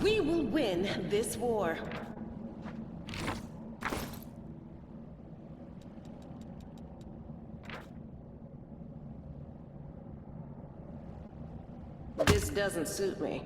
We will win this war. This doesn't suit me.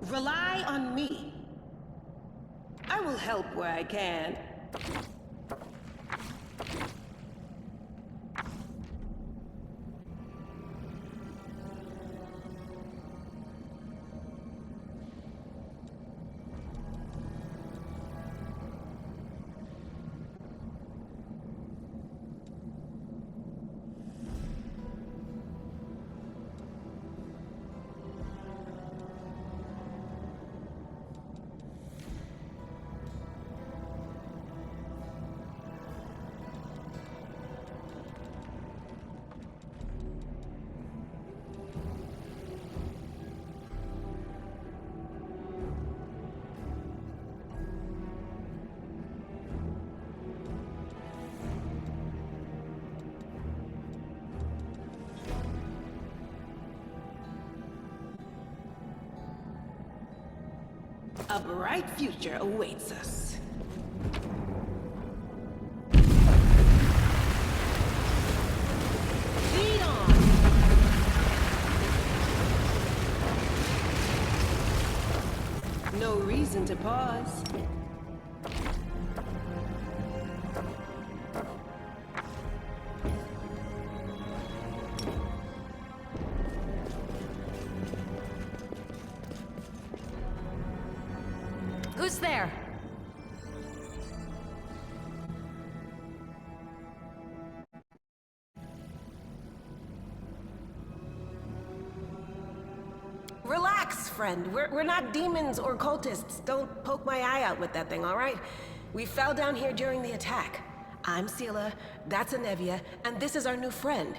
Rely on me. I will help where I can. A bright future awaits us. Lead on! No reason to pause. Who's there? Relax, friend. We're not demons or cultists. Don't poke my eye out with that thing, all right? We fell down here during the attack. I'm Sela, that's Anevia, and this is our new friend.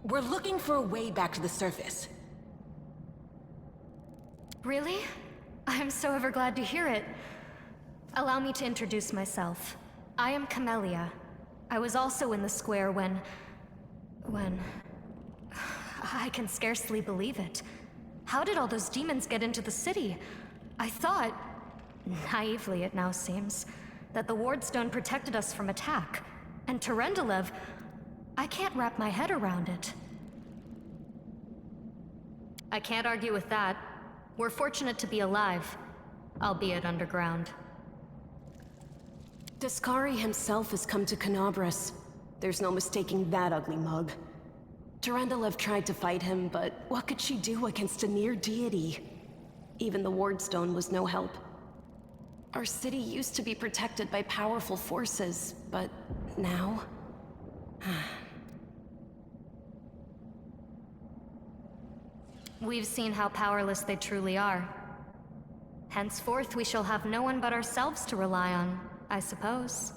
We're looking for a way back to the surface. Really? I'm so ever glad to hear it. Allow me to introduce myself. I am Camellia. I was also in the square when... I can scarcely believe it. How did all those demons get into the city? I thought, naively it now seems, that the Wardstone protected us from attack. And Terendelev, I can't wrap my head around it. I can't argue with that. We're fortunate to be alive, albeit underground. Daskari himself has come to Canabras. There's no mistaking that ugly mug. Terendelev tried to fight him, but what could she do against a near deity? Even the Wardstone was no help. Our city used to be protected by powerful forces, but now... We've seen how powerless they truly are. Henceforth, we shall have no one but ourselves to rely on, I suppose.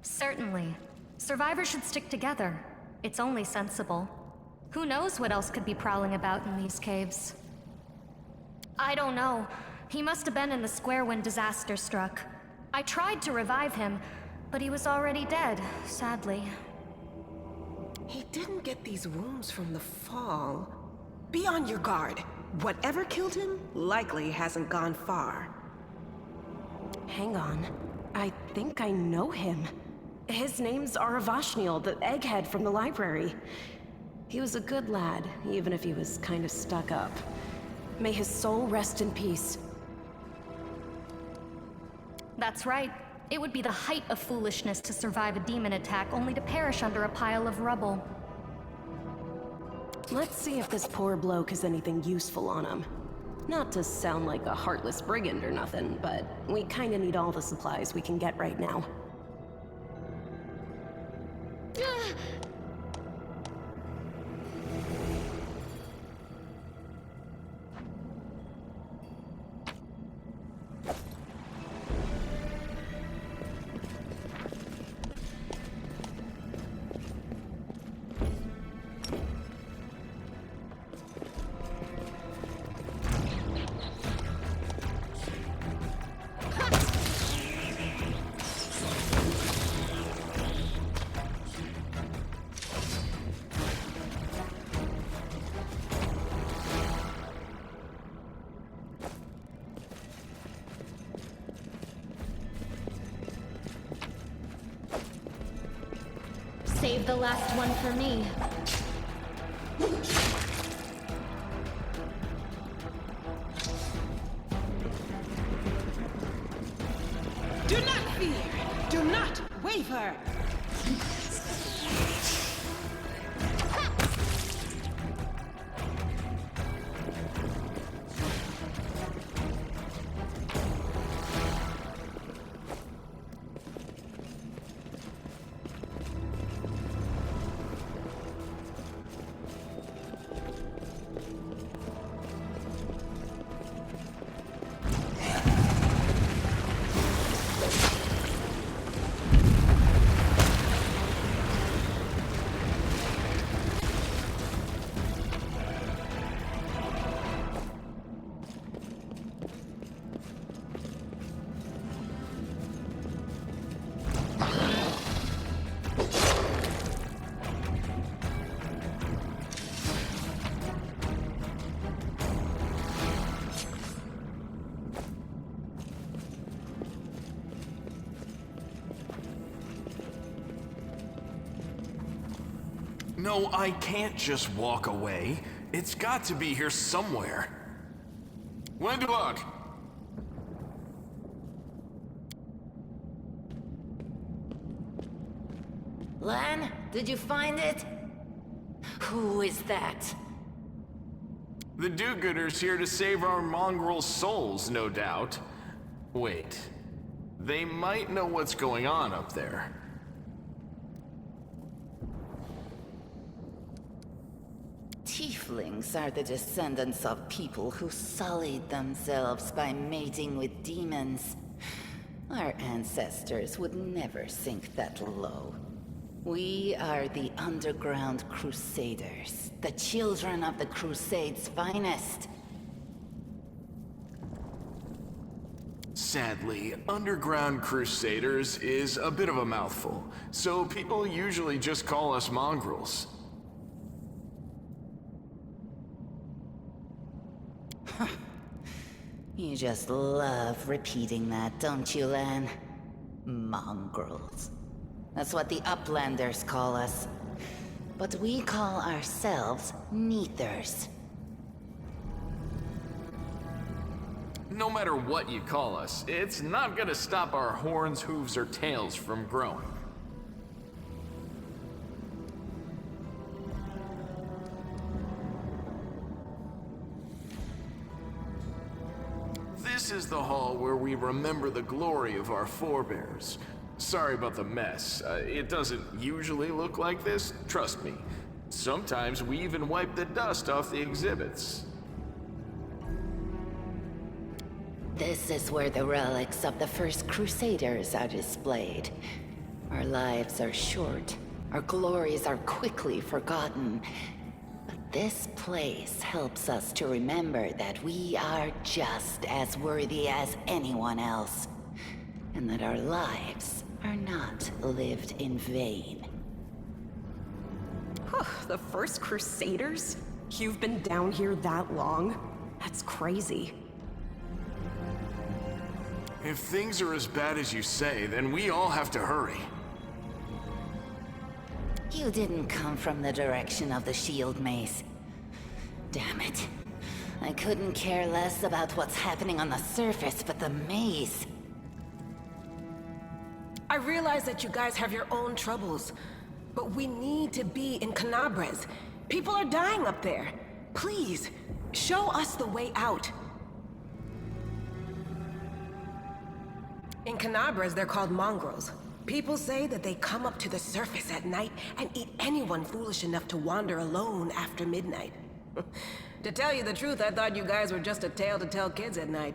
Certainly. Survivors should stick together. It's only sensible. Who knows what else could be prowling about in these caves? I don't know. He must have been in the square when disaster struck. I tried to revive him, but he was already dead, sadly. He didn't get these wounds from the fall. Be on your guard. Whatever killed him likely hasn't gone far. Hang on. I think I know him. His name's Aravashniel, the egghead from the library. He was a good lad, even if he was kind of stuck up. May his soul rest in peace. That's right. It would be the height of foolishness to survive a demon attack only to perish under a pile of rubble. let's see if this poor bloke has anything useful on him. Not to sound like a heartless brigand or nothing, but we kinda need all the supplies we can get right now. Save the last one for me. Do not fear! Do not waver! No, I can't just walk away. It's got to be here somewhere. Wendell! Lan, did you find it? Who is that? The do-gooders here to save our mongrel souls, no doubt. Wait. They might know what's going on up there. Tieflings are the descendants of people who sullied themselves by mating with demons. Our ancestors would never sink that low. We are the Underground Crusaders, the children of the Crusade's finest. Sadly, Underground Crusaders is a bit of a mouthful, so people usually just call us mongrels. You just love repeating that, don't you, Lan? Mongrels. That's what the Uplanders call us. But we call ourselves Neathers. No matter what you call us, it's not gonna stop our horns, hooves, or tails from growing. This is the hall where we remember the glory of our forebears. Sorry about the mess. It doesn't usually look like this, trust me. Sometimes we even wipe the dust off the exhibits. This is where the relics of the first Crusaders are displayed. Our lives are short. Our glories are quickly forgotten. But this place helps us to remember that we are just as worthy as anyone else. And that our lives are not lived in vain. The first Crusaders? You've been down here that long? That's crazy. If things are as bad as you say, then we all have to hurry. You didn't come from the direction of the shield maze. Damn it. I couldn't care less about what's happening on the surface, but the maze. I realize that you guys have your own troubles, but we need to be in Canabres. People are dying up there. Please, show us the way out. In Canabras, they're called mongrels. People say that they come up to the surface at night and eat anyone foolish enough to wander alone after midnight. To tell you the truth, I thought you guys were just a tale to tell kids at night.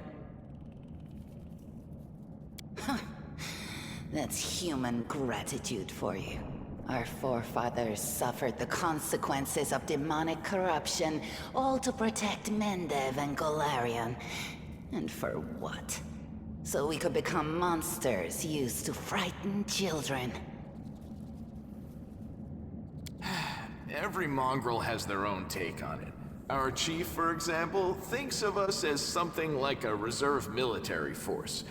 That's human gratitude for you. Our forefathers suffered the consequences of demonic corruption, all to protect Mendev and Golarion. And for what? So we could become monsters used to frighten children. Every mongrel has their own take on it. Our chief, for example, thinks of us as something like a reserve military force.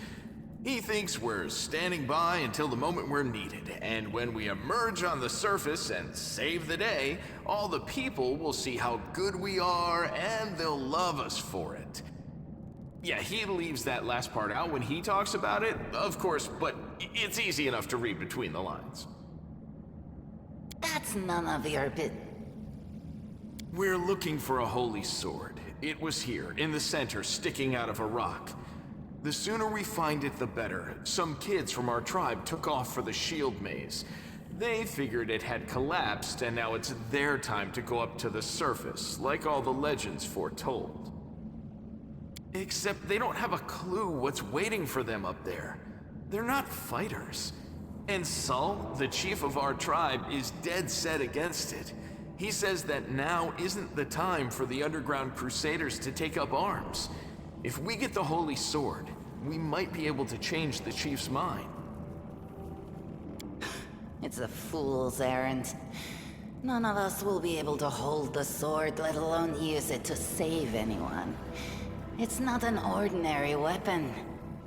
He thinks we're standing by until the moment we're needed, and when we emerge on the surface and save the day, all the people will see how good we are and they'll love us for it. Yeah, he leaves that last part out when he talks about it, of course, but it's easy enough to read between the lines. That's none of your We're looking for a holy sword. It was here, in the center, sticking out of a rock. The sooner we find it, the better. Some kids from our tribe took off for the shield maze. They figured it had collapsed, and now it's their time to go up to the surface, like all the legends foretold. Except they don't have a clue what's waiting for them up there. They're not fighters. And Saul, the chief of our tribe, is dead set against it. He says that now isn't the time for the underground crusaders to take up arms. If we get the holy sword, we might be able to change the chief's mind. It's a fool's errand. None of us will be able to hold the sword, let alone use it to save anyone. It's not an ordinary weapon.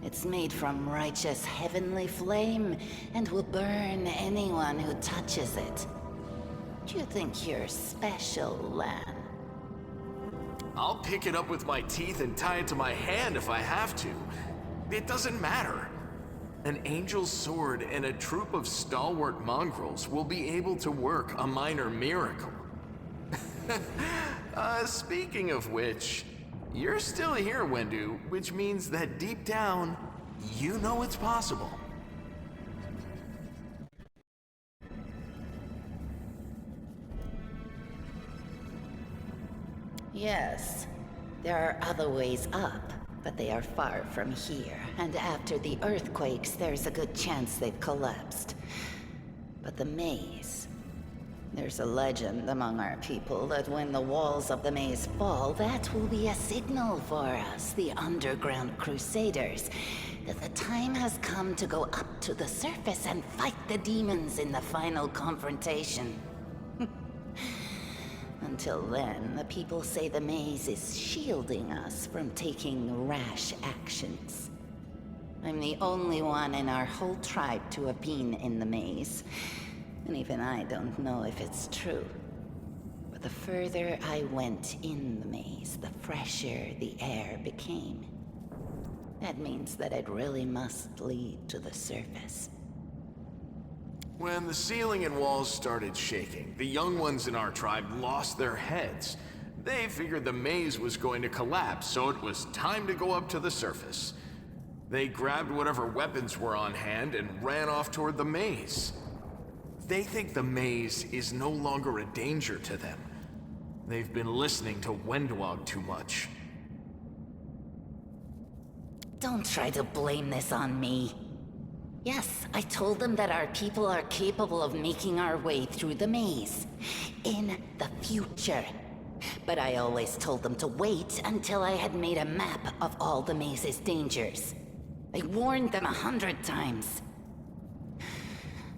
It's made from righteous heavenly flame and will burn anyone who touches it. Do you think you're special, Lan? I'll pick it up with my teeth and tie it to my hand if I have to. It doesn't matter. An angel's sword and a troop of stalwart mongrels will be able to work a minor miracle. Speaking of which, you're still here, Wendu, which means that deep down, you know it's possible. Yes. There are other ways up, but they are far from here. And after the earthquakes, there's a good chance they've collapsed. But the maze... There's a legend among our people that when the walls of the maze fall, that will be a signal for us, the underground crusaders, that the time has come to go up to the surface and fight the demons in the final confrontation. Until then, the people say the maze is shielding us from taking rash actions. I'm the only one in our whole tribe to have been in the maze. And even I don't know if it's true. But the further I went in the maze, the fresher the air became. That means that it really must lead to the surface. When the ceiling and walls started shaking, the young ones in our tribe lost their heads. They figured the maze was going to collapse, so it was time to go up to the surface. They grabbed whatever weapons were on hand and ran off toward the maze. They think the maze is no longer a danger to them. They've been listening to Wendwog too much. Don't try to blame this on me. Yes, I told them that our people are capable of making our way through the maze. In the future. But I always told them to wait until I had made a map of all the maze's dangers. I warned them 100 times.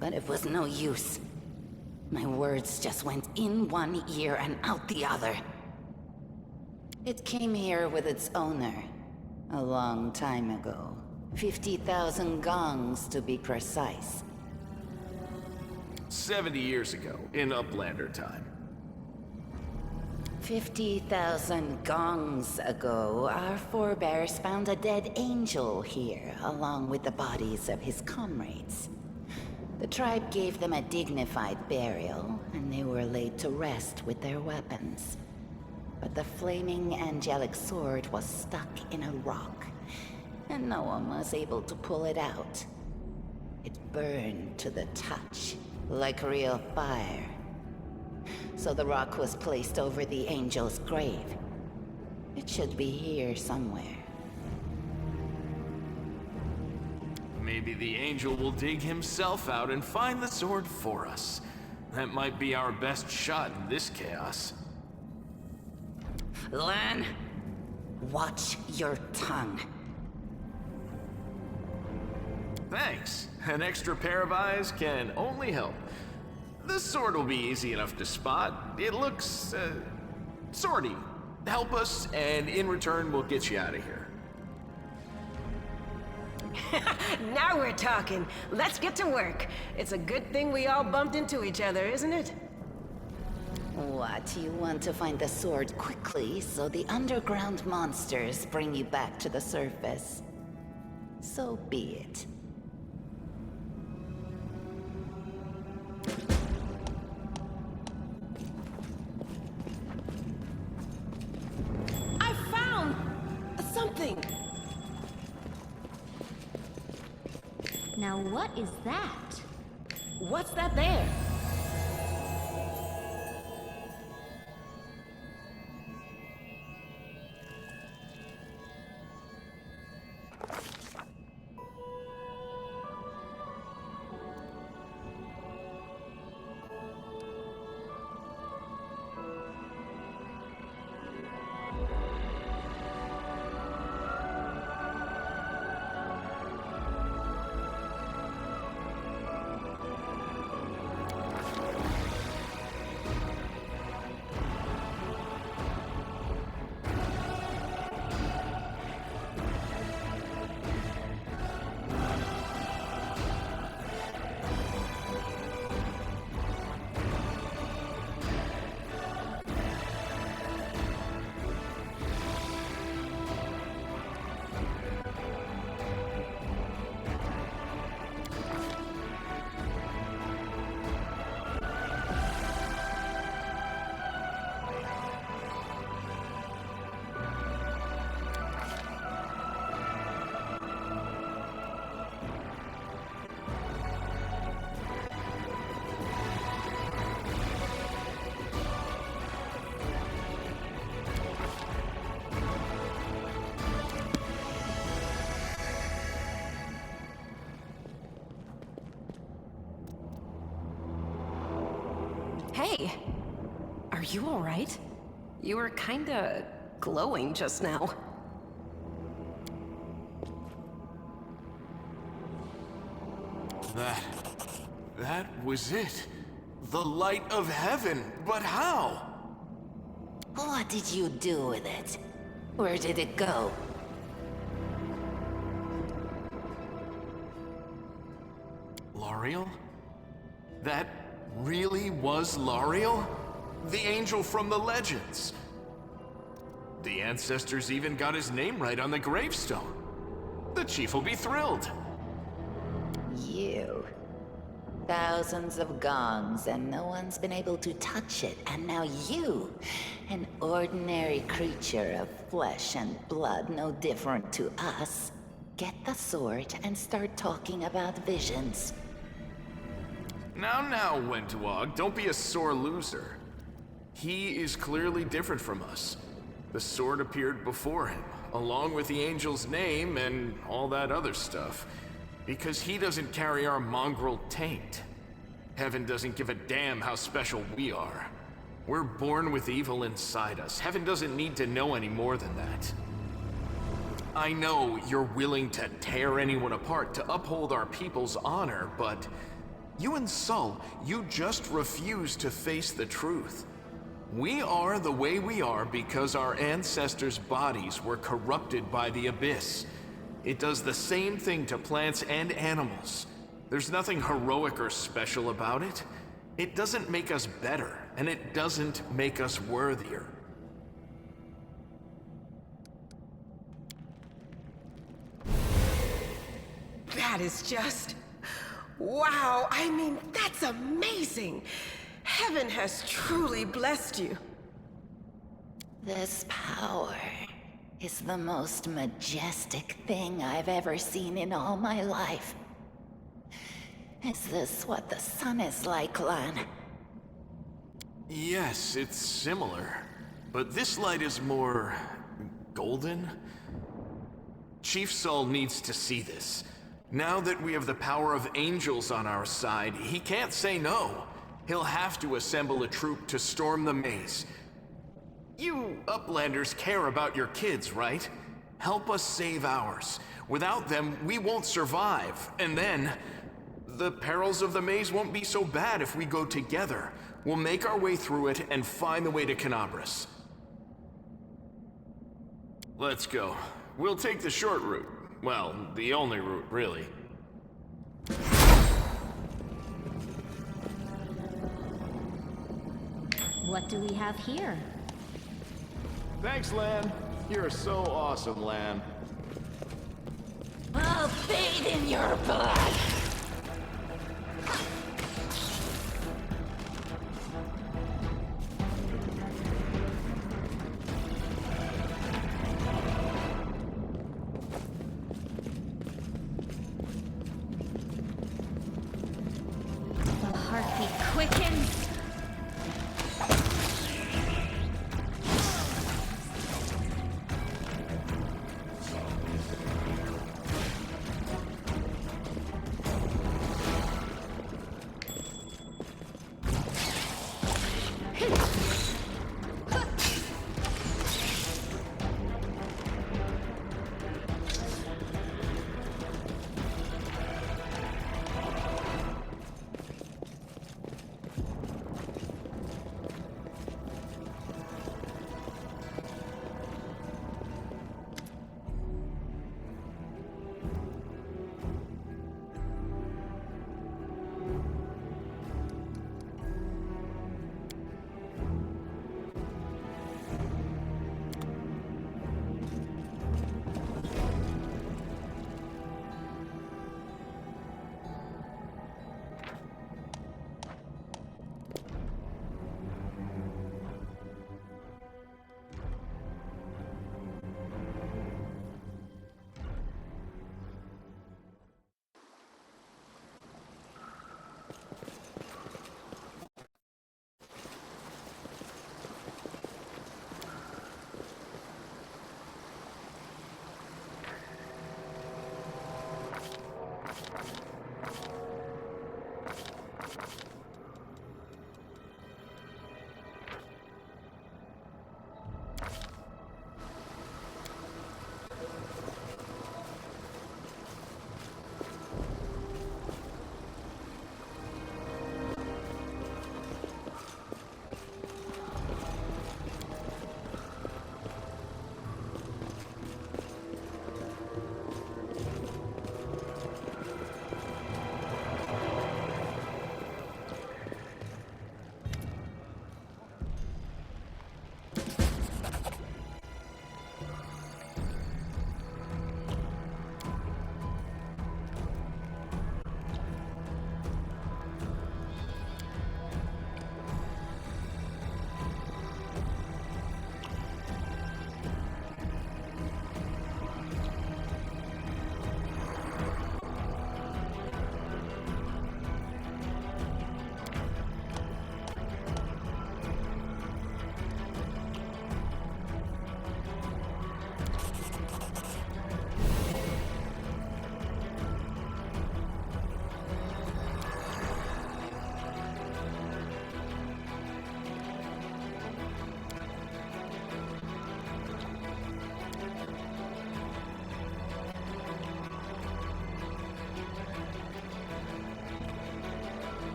But it was no use. My words just went in one ear and out the other. It came here with its owner, a long time ago. 50,000 gongs to be precise. 70 years ago, in Uplander time. 50,000 gongs ago, our forebears found a dead angel here, along with the bodies of his comrades. The tribe gave them a dignified burial, and they were laid to rest with their weapons. But the flaming angelic sword was stuck in a rock, and no one was able to pull it out. It burned to the touch, like real fire. So the rock was placed over the angel's grave. It should be here somewhere. Maybe the angel will dig himself out and find the sword for us. That might be our best shot in this chaos. Lan, watch your tongue. Thanks. An extra pair of eyes can only help. The sword will be easy enough to spot. It looks, swordy. Help us, and in return, we'll get you out of here. Now we're talking. Let's get to work. It's a good thing we all bumped into each other, isn't it? What, you want to find the sword quickly so the underground monsters bring you back to the surface? So be it. I found something. Now what is that? What's that there? Hey, are you all right? You were kinda glowing just now. That was it. The light of heaven, but how? What did you do with it? Where did it go? L'Ariel? That really was L'Ariel? The angel from the legends. The ancestors even got his name right on the gravestone. The chief will be thrilled. You. Thousands of gongs and no one's been able to touch it, and now you, an ordinary creature of flesh and blood no different to us, get the sword and start talking about visions. Now, Wentawag, don't be a sore loser. He is clearly different from us. The sword appeared before him, along with the angel's name and all that other stuff. Because he doesn't carry our mongrel taint. Heaven doesn't give a damn how special we are. We're born with evil inside us. Heaven doesn't need to know any more than that. I know you're willing to tear anyone apart to uphold our people's honor, but you and Sol, you just refuse to face the truth. We are the way we are because our ancestors' bodies were corrupted by the Abyss. It does the same thing to plants and animals. There's nothing heroic or special about it. It doesn't make us better, and it doesn't make us worthier. That is just Wow, I mean, that's amazing! Heaven has truly blessed you. This power is the most majestic thing I've ever seen in all my life. Is this what the sun is like, Lan? Yes, it's similar. But this light is more... golden? Chief Sol needs to see this. Now that we have the power of angels on our side, he can't say no. He'll have to assemble a troop to storm the maze. You Uplanders care about your kids, right? Help us save ours. Without them, we won't survive. And then, the perils of the maze won't be so bad if we go together. We'll make our way through it and find the way to Canabras. Let's go. We'll take the short route. Well, the only route, really. What do we have here? Thanks, Lan. You're so awesome, Lan. I'll bathe in your blood! The heartbeat quickens.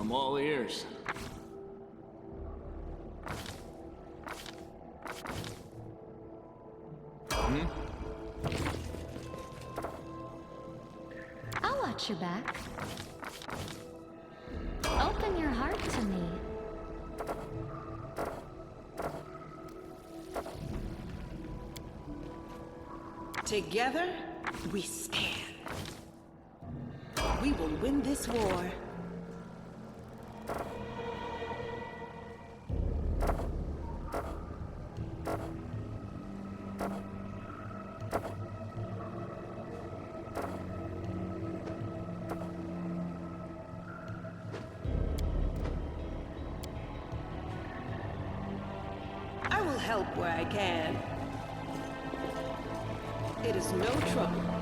I'm all ears. I'll watch your back. Open your heart to me. Together, we stand. We will win this war. I will help where I can. It is no trouble.